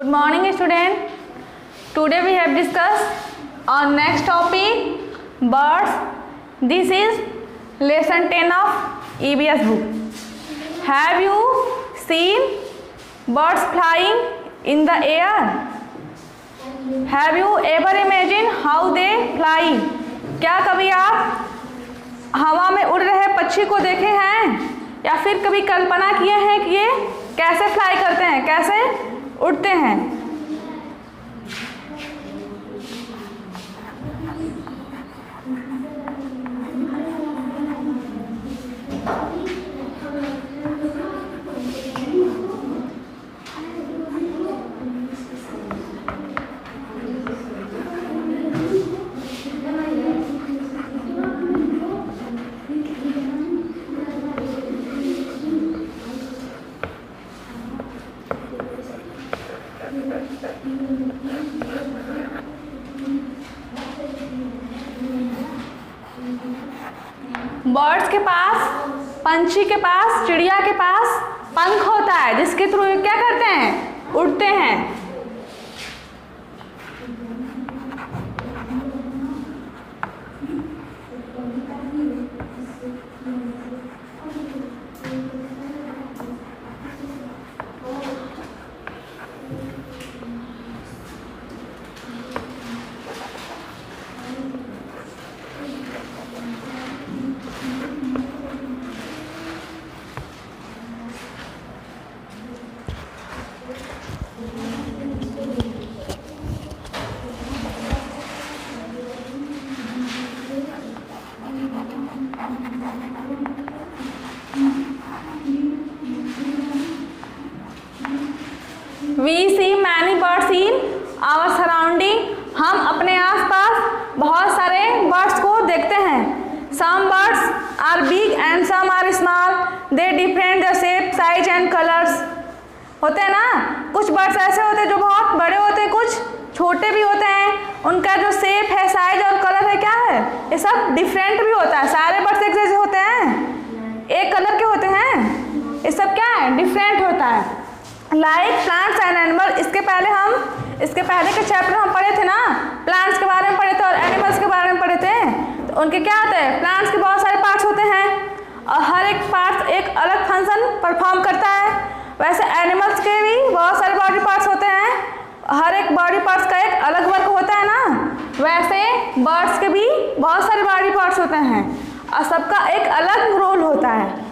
Good morning student. Today we have discussed our next topic birds. This is lesson 10 of EBS book. Have you seen birds flying in the air? Have you ever imagined how they fly? क्या कभी आप हवा में उड़ रहे पक्षी को देखे हैं या फिर कभी कल्पना किए हैं कि ये कैसे फ्लाई करते हैं, कैसे उड़ते हैं? बर्ड्स के पास, पंछी के पास, चिड़िया के पास पंख होता है जिसके थ्रू ये क्या करते हैं, उड़ते हैं। We see many birds in our surrounding. हम अपने आसपास बहुत सारे बर्ड्स को देखते हैं। Some birds are big and some are small. They different the shape, size and colors. होते हैं ना, कुछ बर्ड्स ऐसे होते हैं जो बहुत बड़े होते हैं, कुछ छोटे भी होते हैं। उनका जो शेप है, साइज और कलर है क्या है, ये सब डिफरेंट भी होता है। सारे बर्ड्स एक जैसे होते हैं, एक कलर के होते हैं, ये सब क्या है, डिफरेंट होता है। Like plants and animal. इसके पहले के चैप्टर हम पढ़े थे ना, प्लांट्स के बारे में पढ़े थे और एनिमल्स के बारे में पढ़े थे। तो उनके क्या होते हैं, प्लांट्स के बहुत सारे पार्ट्स होते हैं और हर एक पार्ट एक अलग फंक्शन परफॉर्म करता है। वैसे एनिमल्स के भी बहुत सारे बॉडी पार्ट्स होते हैं, हर एक बॉडी पार्ट्स का एक अलग वर्क होता है ना, वैसे बर्ड्स के भी बहुत सारे बॉडी पार्ट्स होते हैं और सबका एक अलग रोल होता है।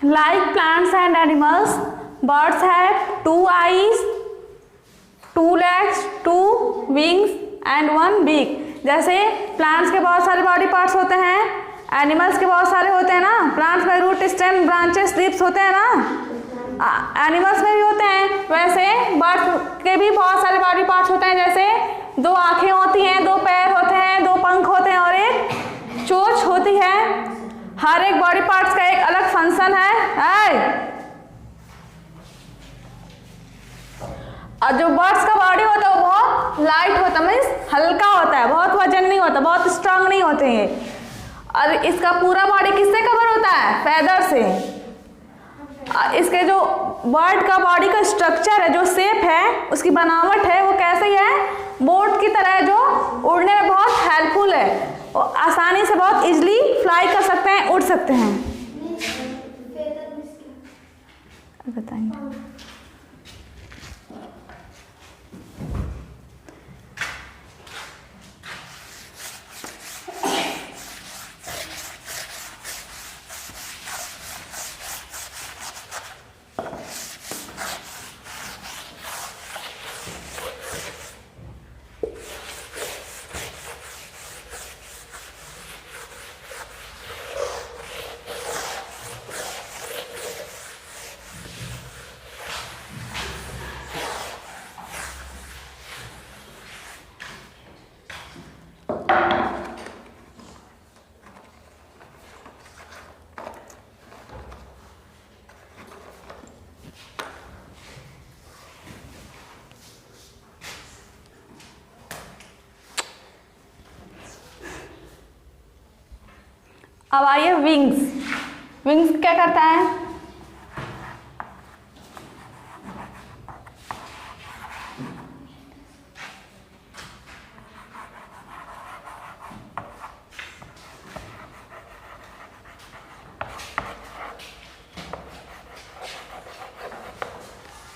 Like plants and animals, birds have 2 eyes, 2 legs, 2 wings and 1 beak. जैसे प्लांट्स के बहुत सारे बॉडी पार्ट्स होते हैं, एनिमल्स के बहुत सारे होते हैं ना, प्लांट्स में रूट, स्टेम, ब्रांचेस, लीव्स होते हैं ना, एनिमल्स में भी होते हैं, वैसे बर्ड्स के भी बहुत सारे बॉडी पार्ट्स होते हैं। जैसे 2 आँखें होती हैं, 2 पैर होते हैं, 2 पंख होते हैं और एक चोंच होती है। हर एक बॉडी पार्ट्स का एक अलग फंक्शन है। और जो बर्ड्स का बॉडी होता है वो बहुत लाइट होता है, मीन्स हल्का होता है, बहुत वजन नहीं होता, बहुत स्ट्रांग नहीं होते हैं। और इसका पूरा बॉडी किससे कवर होता है? फेदर से। इसके जो बर्ड का बॉडी का स्ट्रक्चर है, जो शेप है, उसकी बनावट है, वो कैसी है? बोट की तरह है, जो उड़ने में बहुत हेल्पफुल है, वो आसानी से बहुत इजीली फ्लाई कर सकते हैं, उड़ सकते हैं। बताएंगे। अब आइए विंग्स। विंग्स क्या करता है?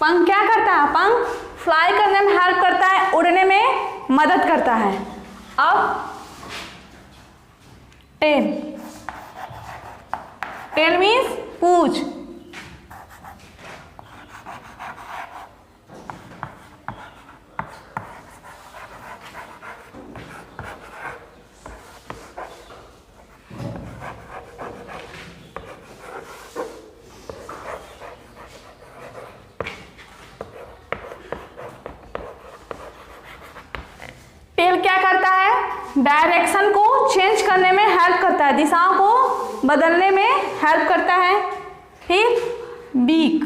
पंख क्या करता है? पंख फ्लाई करने में हेल्प करता है, उड़ने में मदद करता है। अब टेल। टेल मीन्स पूंछ। टेल क्या करता है? डायरेक्शन को चेंज करने में हेल्प करता है, दिशाओं को बदलने में हेल्प करता है। फिर बीक।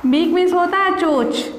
बीक मीन्स होता है चोंच।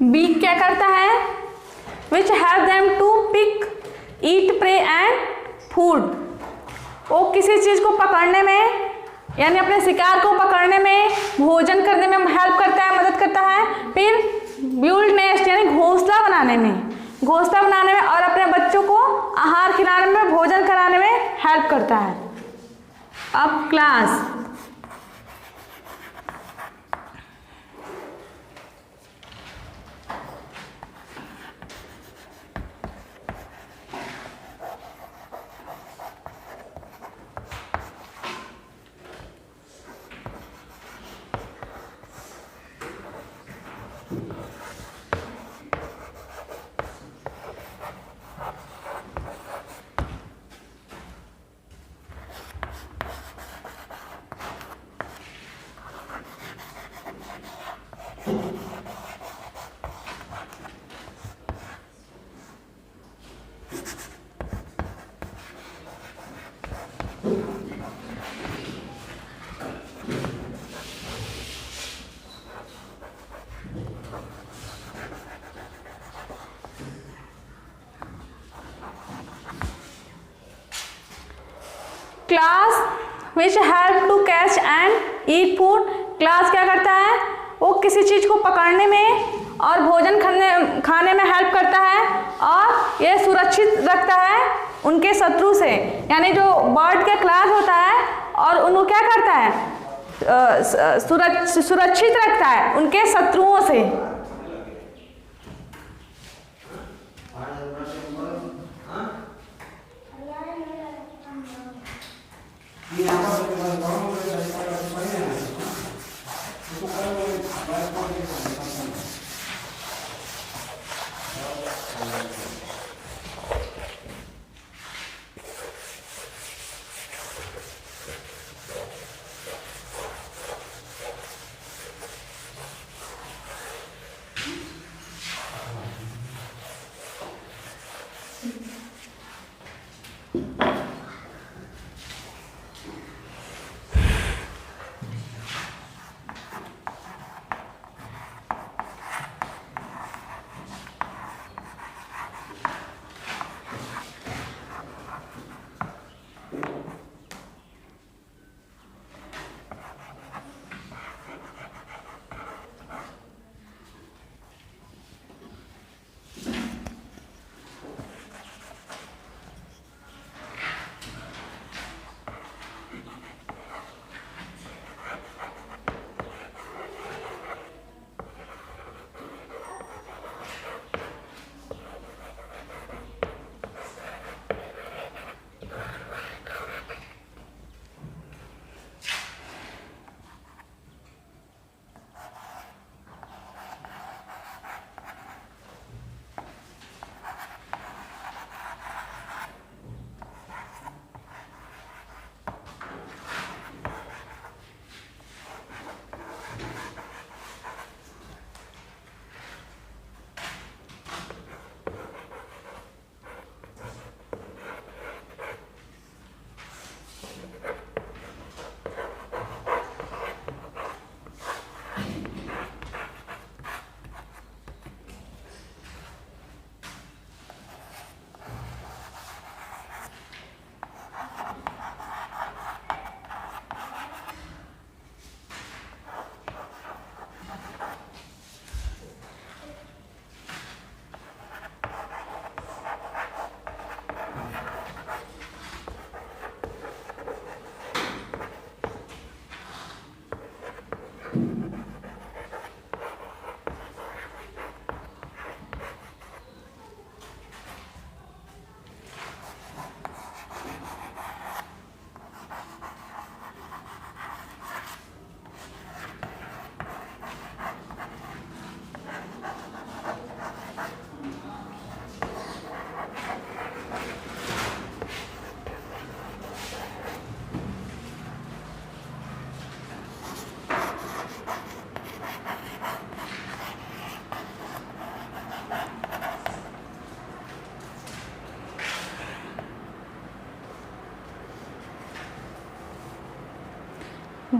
बीक क्या करता है? Which help them to pick, eat, prey and food. वो किसी चीज़ को पकड़ने में, यानी अपने शिकार को पकड़ने में, भोजन करने में हेल्प करता है, मदद करता है। फिर बिल्ड नेस्ट यानी घोंसला बनाने में और अपने बच्चों को आहार खिलाने में, भोजन कराने में हेल्प करता है। अब claws. Claws which help to catch and eat food, claws क्या करता है, वो किसी चीज़ को पकड़ने में और भोजन खाने में हेल्प करता है और ये सुरक्षित रखता है उनके शत्रु से। यानी जो बर्ड का क्लास होता है और उनको क्या करता है, सुरक्षित रखता है उनके शत्रुओं से।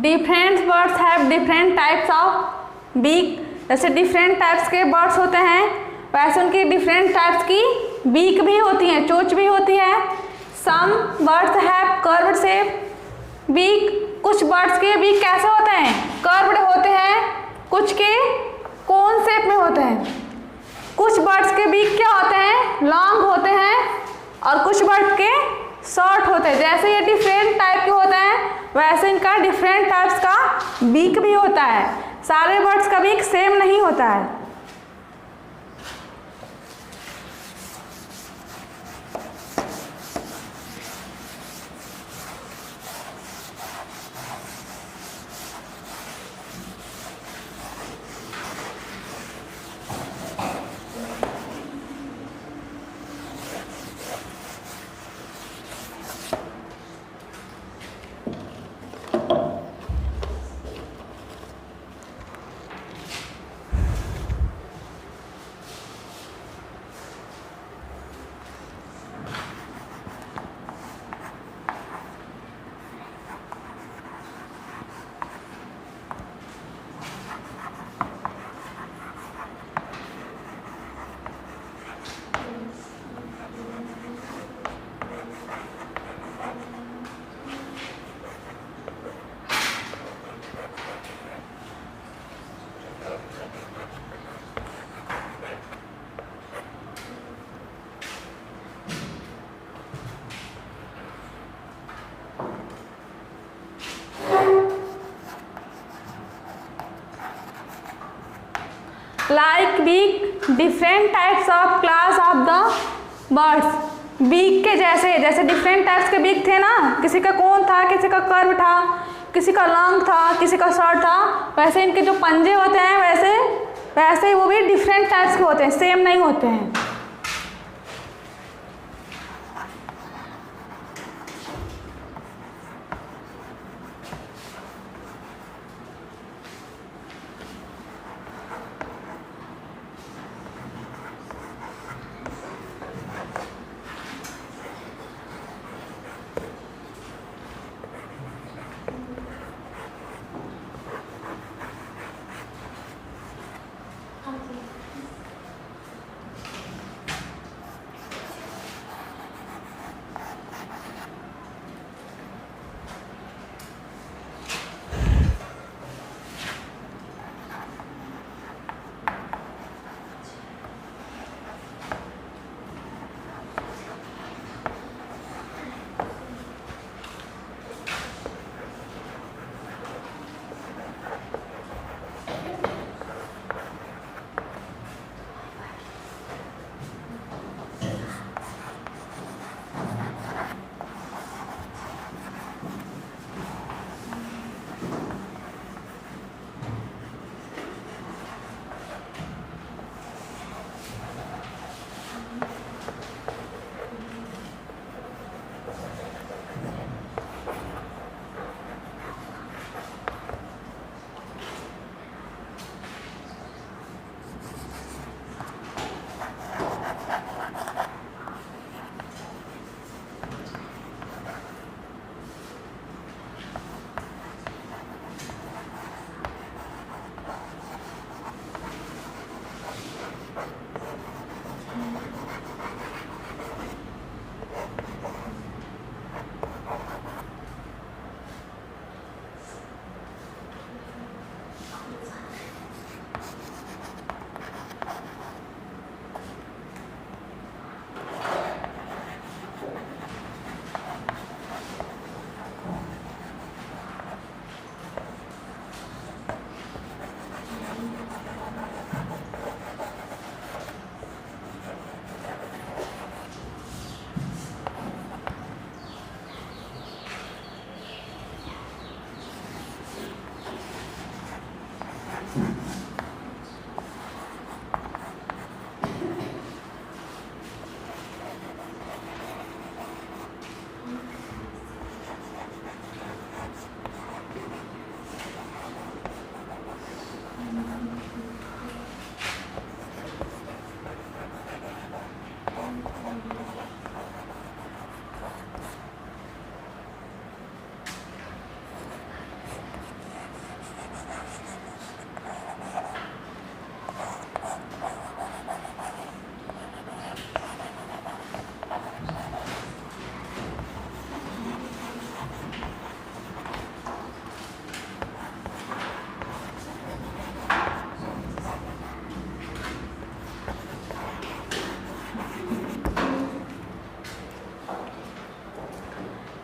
Different birds have different types of beak, जैसे डिफरेंट टाइप्स के बर्ड्स होते हैं वैसे उनकी डिफरेंट टाइप्स की बीक भी होती है, चोंच भी होती है। Some birds have curved shape beak, कुछ बर्ड्स के बीक कैसे होते हैं, कर्व्ड होते हैं, कुछ के कोन शेप में होते हैं। कुछ बर्ड्स के बीक क्या होते हैं, लॉन्ग होते हैं और कुछ बर्ड्स के शॉर्ट होते हैं। जैसे ये डिफरेंट टाइप के होते हैं वैसे इनका डिफरेंट टाइप्स का बीक भी होता है। सारे बर्ड्स का बीक सेम नहीं होता है। Like beak different types of claws of the birds. Beak के जैसे, जैसे डिफरेंट टाइप्स के बीक थे ना, किसी का कोन था, किसी का कर्व था, किसी का लॉन्ग था, किसी का शॉर्ट था, वैसे इनके जो पंजे होते हैं वैसे वो भी डिफरेंट टाइप्स के होते हैं, सेम नहीं होते हैं।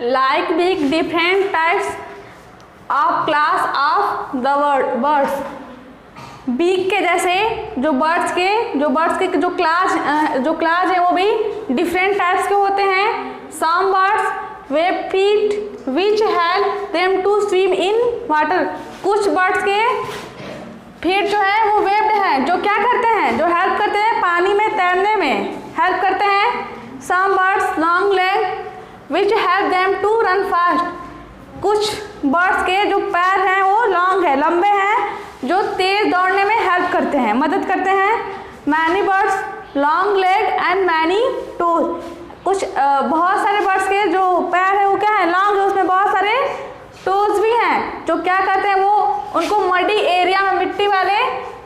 like big different types of class of the birds। Beak के जैसे जो बर्ड्स के जो क्लास है वो भी डिफरेंट टाइप्स के होते हैं। Some birds web feet which help them to swim in water. कुछ बर्ड्स के फीट जो है वो वेब्ड है, जो क्या करते हैं, जो हेल्प करते हैं पानी में तैरने में हेल्प करते हैं। Some birds long leg which help them to run fast. कुछ बर्ड्स के जो पैर हैं वो लॉन्ग है, लंबे हैं, जो तेज दौड़ने में हेल्प करते हैं, मदद करते हैं। Many birds long leg and many toes. कुछ बहुत सारे बर्ड्स के जो पैर है वो क्या है, लॉन्ग है, उसमें बहुत सारे टोज भी हैं, जो क्या करते हैं, वो उनको मडी एरिया में, मिट्टी वाले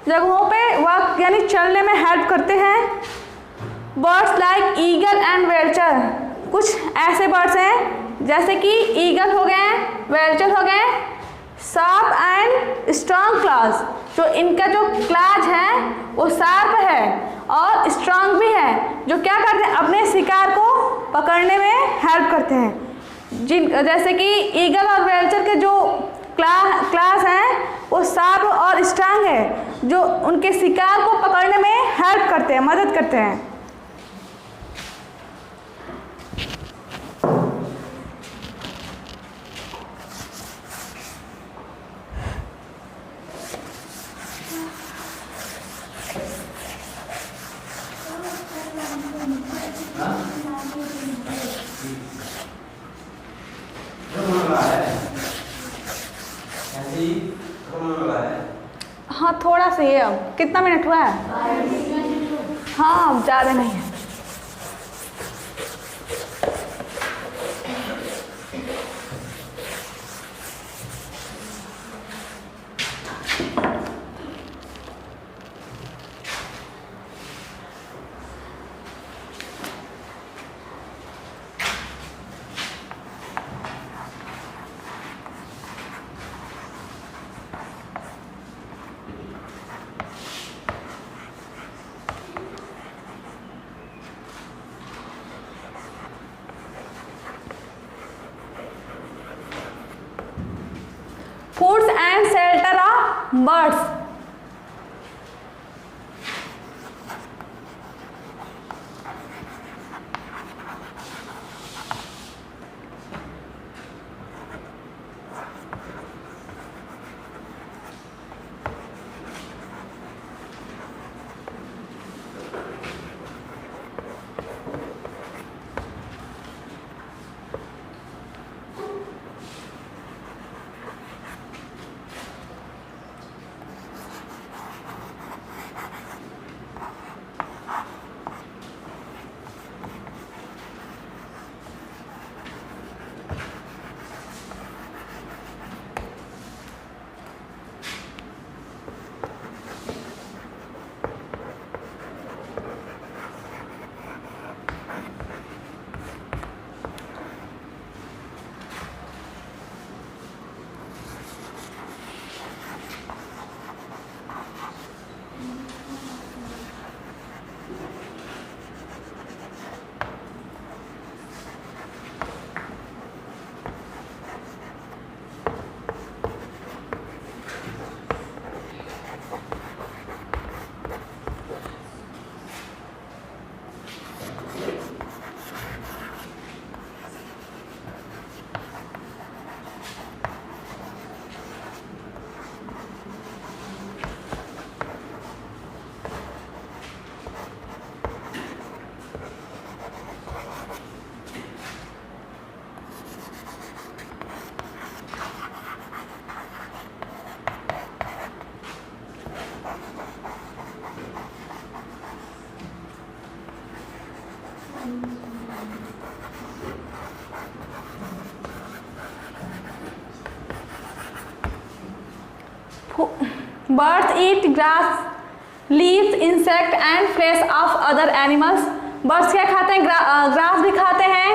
जगहों पे वॉक यानी चलने में हेल्प करते हैं। Birds like eagle and vulture. कुछ ऐसे बर्ड्स हैं जैसे कि ईगल हो गए, वेल्चर हो गए, शार्प एंड स्ट्रॉन्ग क्लॉज। जो इनका जो क्लॉज है वो शार्प है और स्ट्रॉन्ग भी है, जो क्या करते हैं, अपने शिकार को पकड़ने में हेल्प करते हैं। जैसे कि ईगल और वेल्चर के जो क्लॉज हैं वो शार्प और और स्ट्रांग है, जो उनके शिकार को पकड़ने में हेल्प करते हैं, मदद करते हैं। हाँ थोड़ा सा ही है। अब कितना मिनट हुआ है? हाँ अब ज़्यादा नहीं है। Foods and shelter of birds. Birds eat grass, leaves, insect and flesh of other animals. Birds क्या खाते हैं? ग्रास भी खाते हैं,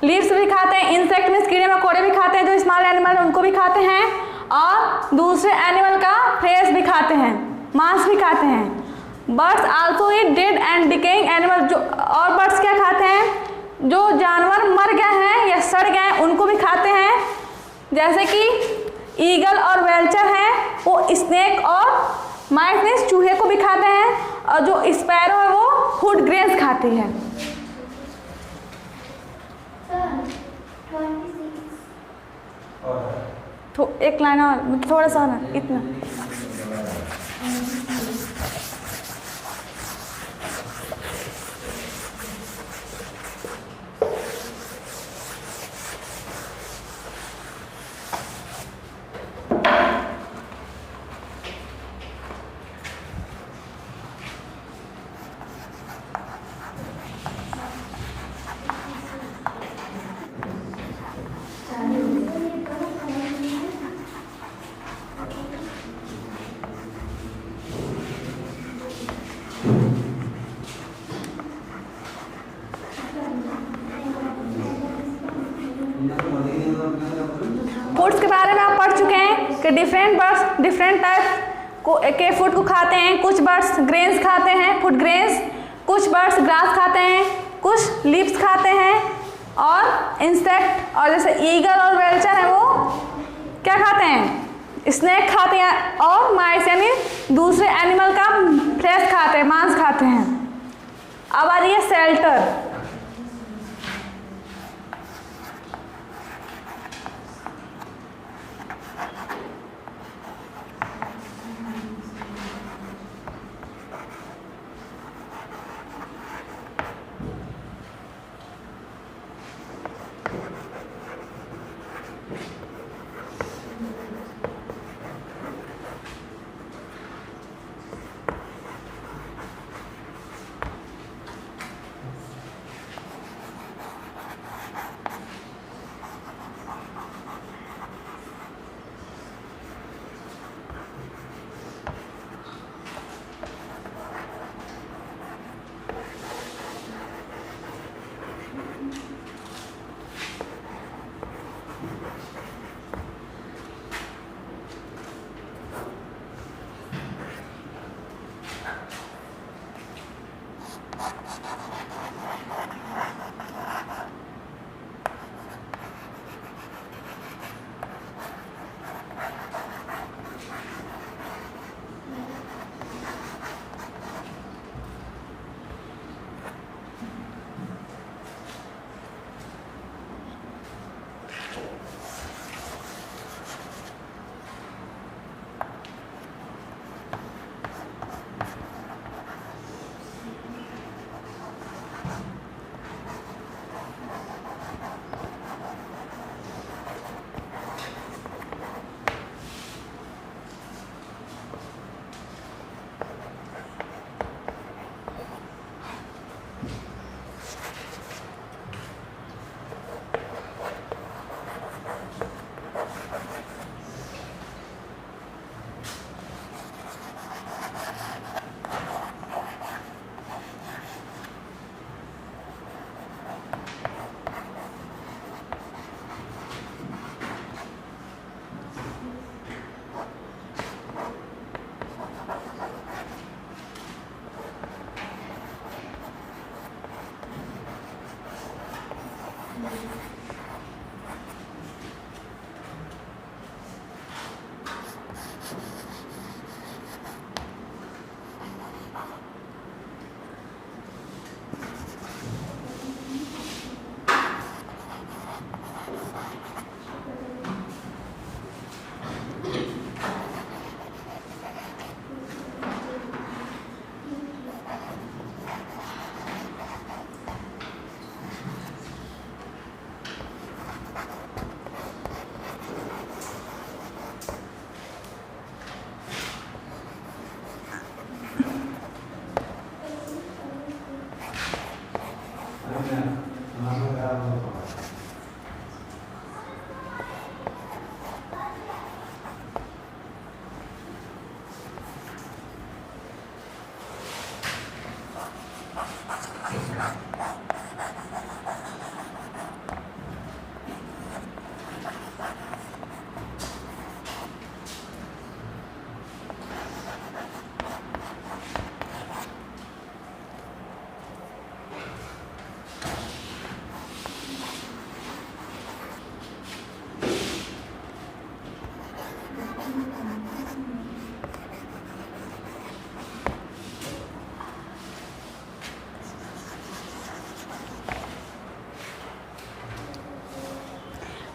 लीव्स भी खाते हैं, इंसेक्ट मीन्स कीड़े मकोड़े भी खाते हैं, जो स्मॉल एनिमल है उनको भी खाते हैं, और दूसरे एनिमल का फ्लेश भी खाते हैं, मांस भी खाते हैं। Birds also eat dead and decaying animal. जो और बर्ड्स क्या खाते हैं? जो जानवर मर गए हैं या सड़ गए हैं उनको भी खाते हैं, जैसे कि ईगल और वेल्चर हैं वो स्नेक और माइस मीन्स चूहे को भी खाते हैं, और जो स्पैरो है वो फूड ग्रेन्स खाती है। तो एक लाइन और, थोड़ा सा ना, इतना फूड्स के बारे में आप पढ़ चुके हैं कि डिफरेंट बर्ड्स डिफरेंट टाइप के फूड को खाते हैं। कुछ बर्ड्स ग्रेन्स खाते हैं, फूड ग्रेन्स, कुछ बर्ड्स ग्रास खाते हैं, कुछ लीव्स खाते हैं, और इंसेक्ट और जैसे ईगल और वेल्चर है वो क्या खाते हैं? स्नेक खाते हैं और माइस यानी दूसरे एनिमल का फ्लैश खाते हैं, मांस खाते हैं। अब आ रही है shelter.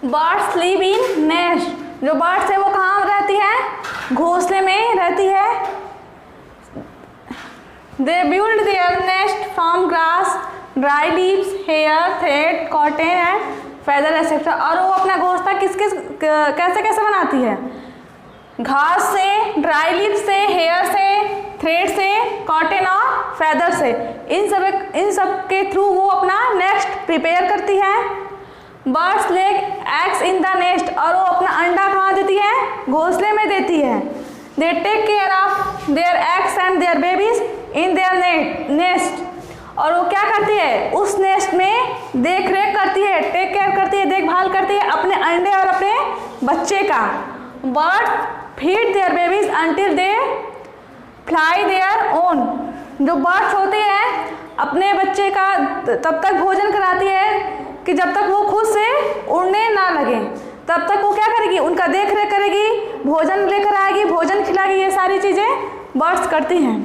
Birds live in nest. जो बर्ड्स है वो कहाँ रहती है? घोंसले में रहती है। They build their nest from grass, dry leaves, hair, thread, cotton and feather etcetera. और वो अपना घोंसला कैसे कैसे बनाती है? घास से, ड्राई लीव से, हेयर से, थ्रेड से, कॉटन और फेदर से। इन सब के थ्रू वो अपना नेस्ट प्रिपेयर करती है। Birds leg eggs in the nest. और वो अपना अंडा कहाँ देती है? घोंसले में देती है। They take care of their eggs and their babies in their nest. और वो क्या करती है? उस नेस्ट में देख रेख करती है, टेक केयर करती है, देखभाल करती है अपने अंडे और अपने बच्चे का। Birds feed there babies until they fly their own. जो बर्ड्स होती है अपने बच्चे का तब तक भोजन कराती है कि जब तक वो खुद से उड़ने ना लगे, तब तक वो क्या करेगी? उनका देख रेख करेगी, भोजन लेकर आएगी, भोजन खिलाएगी, ये सारी चीज़ें बर्ड्स करती हैं।